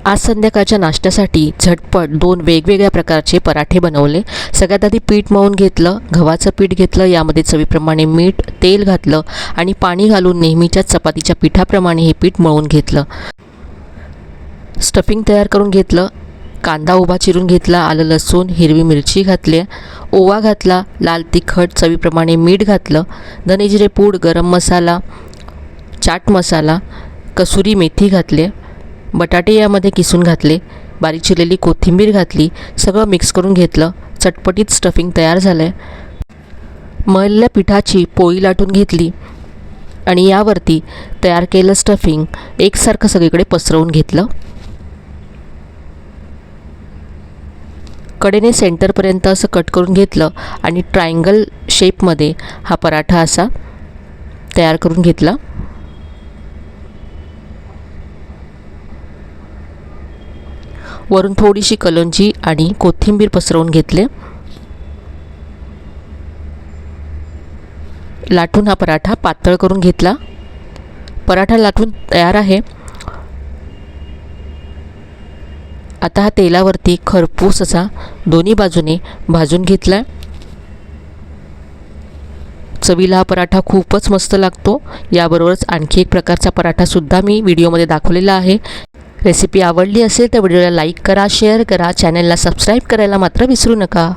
आज संध्याकाळच्या नाश्त्यासाठी झटपट 2 वेगवेगळ्या प्रकारचे पराठे बनवले। सगळ्यात आधी पीठ मळून घेतलं, गव्हाचं पीठ घेतलं, यामध्ये चवीप्रमाणे मीठ, तेल घातलं आणि पाणी घालून नेहमीच्या चपातीच्या पिठाप्रमाणे हे पीठ मळून घेतलं। स्टफिंग तयार करून घेतलं। कांदा उभा चिरून घेतला, आलं लसूण हिरवी मिरची घातली, ओवा घातला, लाल तिखट चवीप्रमाणे मीठ घातलं, धने जिरे पूड, गरम मसाला, चाट मसाला, कसुरी मेथी घातले, बटाटे यामध्ये किसून घातले, बारीक चिरलेली कोथिंबीर घातली, सगळं मिक्स करून घेतलं। चटपटीत स्टफिंग तयार झालं आहे। मळलेल्या पिठाची पोळी लाटून घेतली आणि यावरती तयार केलं स्टफिंग एकसारखं सगळीकडे पसरवून घेतलं। कडेने सेंटरपर्यंत असं कट करून घेतलं आणि ट्रायंगल शेपमध्ये हा पराठा असा तयार करून घेतला। वरून थोडीशी कलोंजी आणि कोथिंबीर पसरवून घेतले। लाटून हा पराठा पातळ करून घेतला। पराठा लाटून तयार आहे। आता हा तेलावरती खरपूस असा दोन्ही बाजूने भाजून घेतला। चवीला हा पराठा खूपच मस्त लागतो। याबरोबरच आणखी एक प्रकारचा पराठासुद्धा मी व्हिडिओमध्ये दाखवलेला आहे। रेसिपी आवडली असेल तर व्हिडिओला लाईक करा, शेअर करा, चॅनलला सबस्क्राईब करायला मात्र विसरू नका।